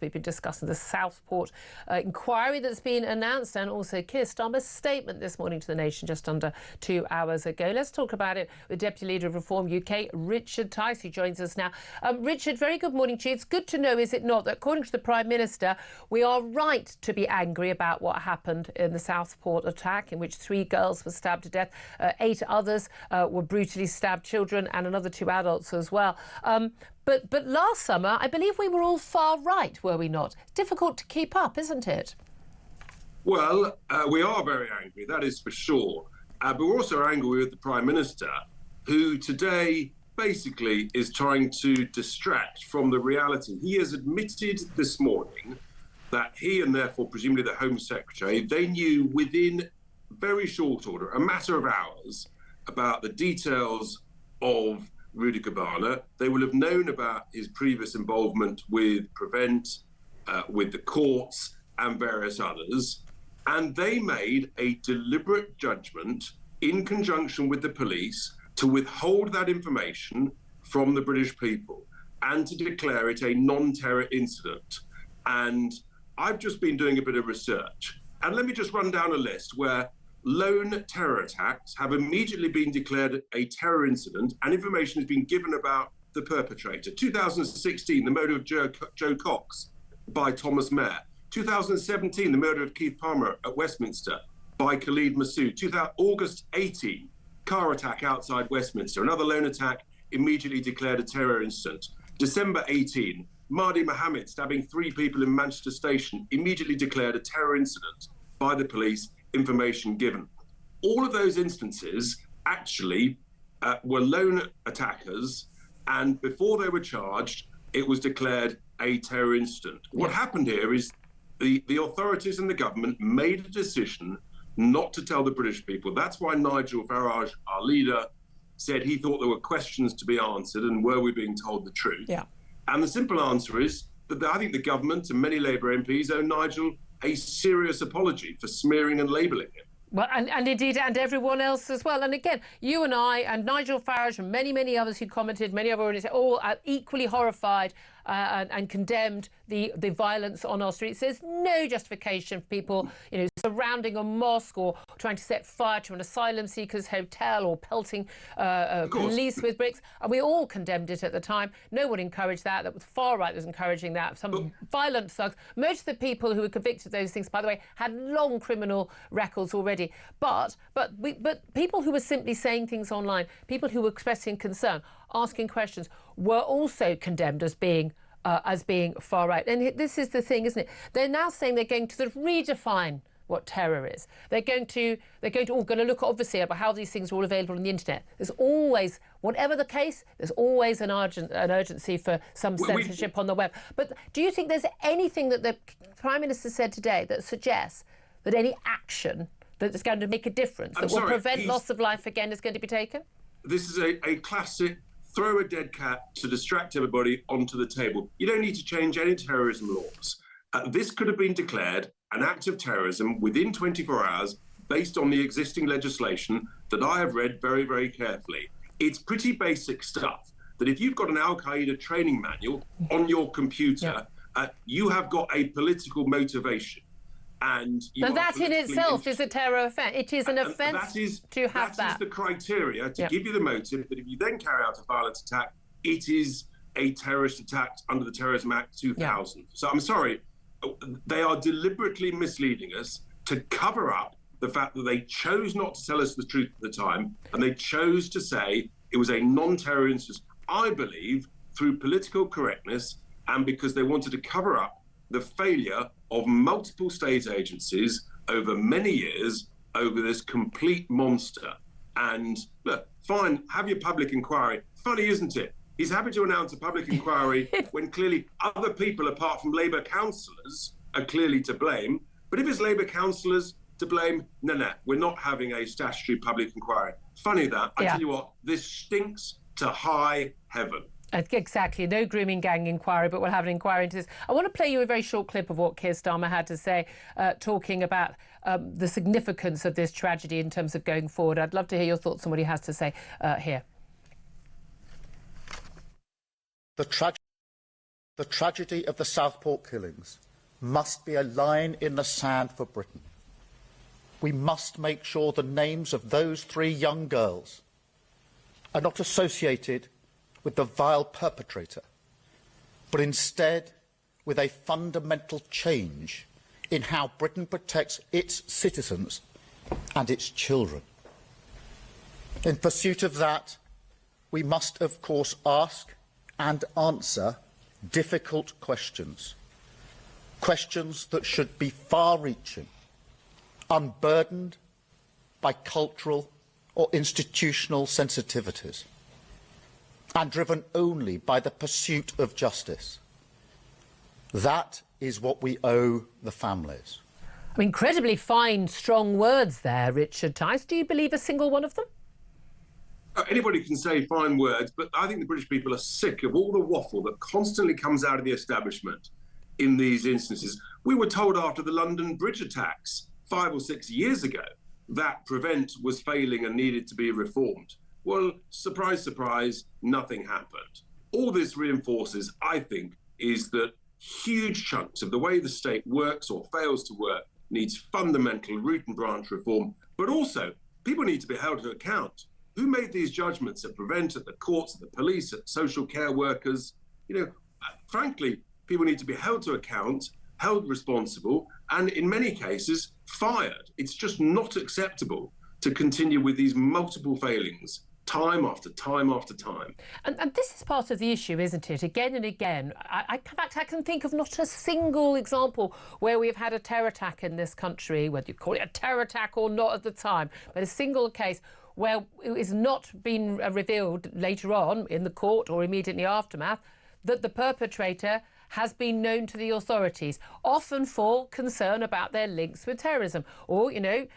We've been discussing the Southport inquiry that's been announced, and also Keir Starmer's statement this morning to the nation just under 2 hours ago. Let's talk about it with Deputy Leader of Reform UK, Richard Tice, who joins us now. Richard, very good morning to you. It's good to know, is it not, that according to the Prime Minister, we are right to be angry about what happened in the Southport attack, in which 3 girls were stabbed to death, 8 others were brutally stabbed, children, and another 2 adults as well. But last summer, I believe we were all far right, were we not? Difficult to keep up, isn't it? Well, we are very angry, that is for sure. But we're also angry with the Prime Minister, who today basically is trying to distract from the reality. He has admitted this morning that he, and therefore presumably the Home Secretary, they knew within very short order, a matter of hours, about the details of Rudakubana. They will have known about his previous involvement with Prevent, with the courts and various others. And they made a deliberate judgment in conjunction with the police to withhold that information from the British people and to declare it a non-terror incident. And I've just been doing a bit of research. And let me just run down a list where lone terror attacks have immediately been declared a terror incident and information has been given about the perpetrator. 2016, the murder of Joe Cox by Thomas Mayer. 2017, the murder of Keith Palmer at Westminster by Khalid Massoud. August 18, car attack outside Westminster. Another lone attack immediately declared a terror incident. December 18, Mahdi Mohammed stabbing 3 people in Manchester Station, immediately declared a terror incident by the police, information given. All of those instances actually were lone attackers, and before they were charged, it was declared a terror incident. What happened here is the authorities and the government made a decision not to tell the British people. That's why Nigel Farage, our leader, said he thought there were questions to be answered and were we being told the truth. Yeah. And the simple answer is that I think the government and many Labour MPs owe Nigel a serious apology for smearing and labelling him. Well, and indeed, and everyone else as well. And again, you and I and Nigel Farage and many others who commented, many have already said, all are equally horrified and condemned the violence on our streets. There's no justification for people, surrounding a mosque or trying to set fire to an asylum seekers hotel or pelting police with bricks. And we all condemned it at the time. No one encouraged that. That was far right was encouraging that. Some violent thugs. Most of the people who were convicted of those things, by the way, had long criminal records already. But people who were simply saying things online, people who were expressing concern, asking questions, were also condemned as being far right. And this is the thing, isn't it? They're now saying they're going to sort of redefine what terror is. They're going to look obviously about how these things are all available on the internet. There's always, whatever the case, there's always an urgency for some censorship on the web. But do you think there's anything that the Prime Minister said today that suggests that any action that is going to make a difference, that will prevent loss of life again, is going to be taken? This is a classic throw a dead cat to distract everybody onto the table. You don't need to change any terrorism laws. This could have been declared an act of terrorism within 24 hours based on the existing legislation that I have read very, very carefully. It's pretty basic stuff that if you've got an Al-Qaeda training manual on your computer, you have got a political motivation. And that in itself is a terror offence. It is an offence to have that. That is the criteria to give you the motive that if you then carry out a violent attack, it is a terrorist attack under the Terrorism Act 2000. So I'm sorry, they are deliberately misleading us to cover up the fact that they chose not to tell us the truth at the time, and they chose to say it was a non-terror incident. I believe through political correctness and because they wanted to cover up the failure of multiple state agencies over many years over this complete monster. And look, fine, have your public inquiry. Funny, isn't it? He's happy to announce a public inquiry when clearly other people apart from Labour councillors are clearly to blame. But if it's Labour councillors to blame, no, we're not having a statutory public inquiry. Funny that. I tell you what, this stinks to high heaven. Exactly. No grooming gang inquiry, but we'll have an inquiry into this. I want to play you a very short clip of what Keir Starmer had to say, talking about the significance of this tragedy in terms of going forward. I'd love to hear your thoughts on what he has to say here. The tragedy The tragedy of the Southport killings must be a line in the sand for Britain. We must make sure the names of those 3 young girls are not associated with the vile perpetrator, but instead with a fundamental change in how Britain protects its citizens and its children. In pursuit of that, we must, of course, ask and answer difficult questions. Questions that should be far-reaching, unburdened by cultural or institutional sensitivities, and driven only by the pursuit of justice. That is what we owe the families. Incredibly fine, strong words there, Richard Tice. Do you believe a single one of them? Anybody can say fine words, but I think the British people are sick of all the waffle that constantly comes out of the establishment in these instances. We were told after the London Bridge attacks 5 or 6 years ago that Prevent was failing and needed to be reformed. Well, surprise, surprise, nothing happened. All this reinforces, I think, is that huge chunks of the way the state works or fails to work needs fundamental root and branch reform, but also people need to be held to account. Who made these judgments at Prevent, at the courts, at the police, at social care workers? You know, frankly, people need to be held to account, held responsible, and in many cases, fired. It's just not acceptable to continue with these multiple failings time after time after time. And this is part of the issue, isn't it? Again and again, I can think of not a single example where we've had a terror attack in this country, whether you call it a terror attack or not at the time, but a single case where it is not been revealed later on in the court or immediately aftermath that the perpetrator has been known to the authorities, often for concern about their links with terrorism, or, you know,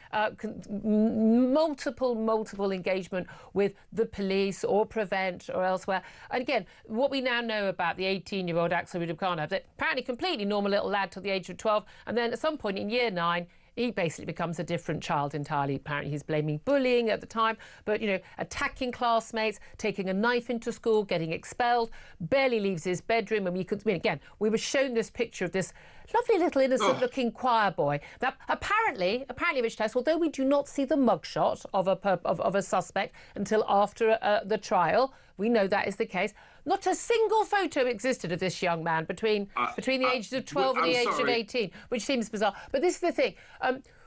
multiple engagement with the police or Prevent or elsewhere. And again, what we now know about the 18-year-old Axel Rudakubana, that apparently completely normal little lad till the age of 12, and then at some point in year 9, he basically becomes a different child entirely. Apparently he's blaming bullying at the time, but, you know, attacking classmates, taking a knife into school, getting expelled, barely leaves his bedroom. And again, we were shown this picture of this lovely little innocent-looking choir boy. That apparently, Rich Tice, although we do not see the mugshot of a suspect until after the trial, we know that is the case. Not a single photo existed of this young man between the ages of 12 and the age of 18, which seems bizarre. But this is the thing.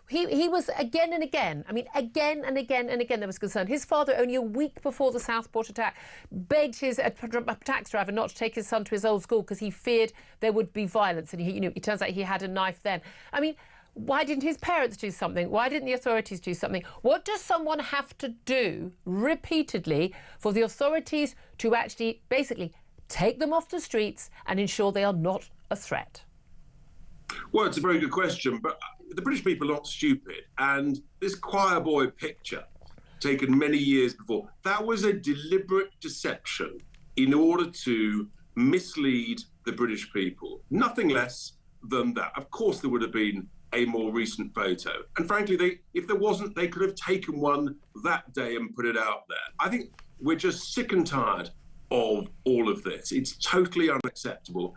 He was again and again, again and again there was concern. His father, only a week before the Southport attack, begged his taxi driver not to take his son to his old school because he feared there would be violence. And it turns out he had a knife then. Why didn't his parents do something? Why didn't the authorities do something? What does someone have to do repeatedly for the authorities to actually basically take them off the streets and ensure they are not a threat? Well, it's a very good question, but the British people are not stupid. And this choir boy picture, taken many years before, that was a deliberate deception in order to mislead the British people. Nothing less than that. Of course, there would have been a more recent photo. And frankly, if there wasn't, they could have taken one that day and put it out there. I think we're just sick and tired of all of this. It's totally unacceptable.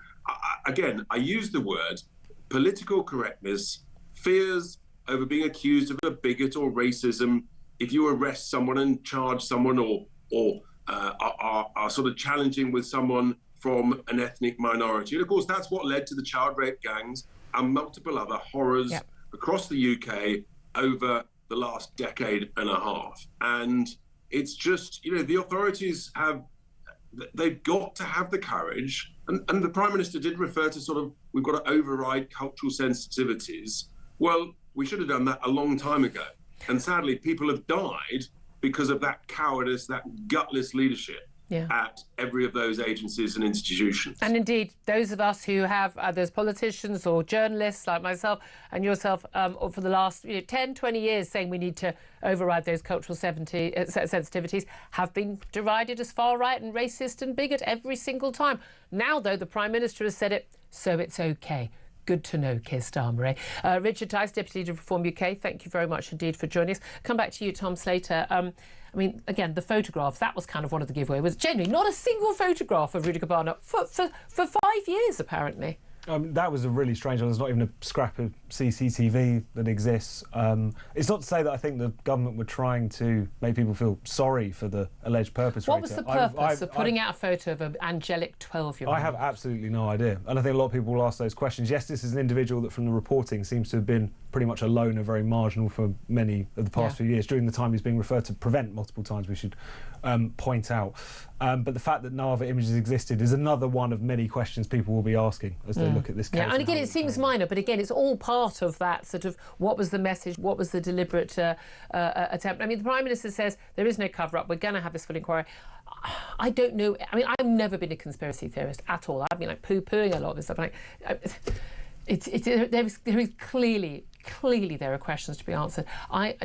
I use the word political correctness, fears over being accused of a bigot or racism. If you arrest someone and charge someone or are sort of challenging with someone from an ethnic minority. And of course, that's what led to the child rape gangs and multiple other horrors across the UK over the last decade and a half. And it's just, the authorities they've got to have the courage. And the Prime Minister did refer to we've got to override cultural sensitivities. Well, we should have done that a long time ago. And sadly, people have died because of that cowardice, that gutless leadership at every of those agencies and institutions. And indeed, those of us who have, those politicians or journalists like myself and yourself, for the last 10, 20 years saying we need to override those cultural sensitivities, have been derided as far right and racist and bigot every single time. Now, though, the Prime Minister has said it, so it's OK. Good to know, Keir Starmer. Richard Tice, Deputy Leader of Reform UK, thank you very much indeed for joining us. Come back to you, Tom Slater. I mean, again, the photographs, that was kind of one of the giveaways. Was genuinely not a single photograph of Rudakubana for 5 years, apparently. That was a really strange one. There's not even a scrap of CCTV that exists. It's not to say that I think the government were trying to make people feel sorry for the alleged perpetrator. What was the purpose of putting out a photo of an angelic 12-year-old? I have absolutely no idea. And I think a lot of people will ask those questions. Yes, this is an individual that from the reporting seems to have been pretty much a loner, very marginal for many of the past few years. During the time he's being referred to Prevent multiple times, we should point out. But the fact that no other images existed is another one of many questions people will be asking as they look at this case. Yeah, and again, it seems minor, but again, it's all part of that sort of what was the message, what was the deliberate attempt. I mean, the Prime Minister says there is no cover-up, we're going to have this full inquiry. I don't know. I mean, I've never been a conspiracy theorist at all. I've been like poo-pooing a lot of this stuff. There is clearly there are questions to be answered.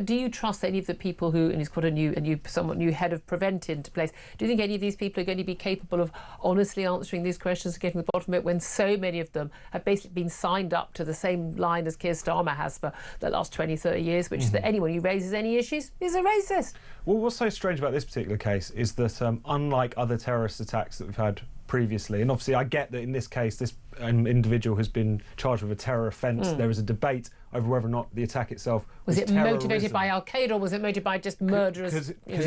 Do you trust any of the people who, and he's got a somewhat new head of Prevent into place, do you think any of these people are going to be capable of honestly answering these questions and getting to the bottom of it when so many of them have basically been signed up to the same line as Keir Starmer has for the last 20, 30 years, which is that anyone who raises any issues is a racist? Well, what's so strange about this particular case is that unlike other terrorist attacks that we've had previously, and obviously I get that in this case this individual has been charged with a terror offence. There is a debate over whether or not the attack itself was it motivated by Al-Qaeda or was it motivated by just murderers? Because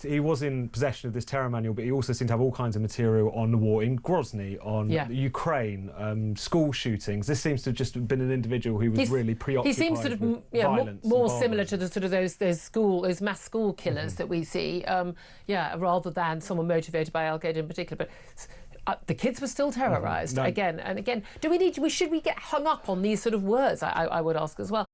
he was in possession of this terror manual, but he also seemed to have all kinds of material on the war in Grozny, on Ukraine, school shootings. This seems to have just been an individual who was really preoccupied. He seems sort of violence more similar to the sort of those mass school killers that we see, rather than someone motivated by Al-Qaeda in particular. But the kids were still terrorised again and again. Should we get hung up on these sort of words? I would ask as well.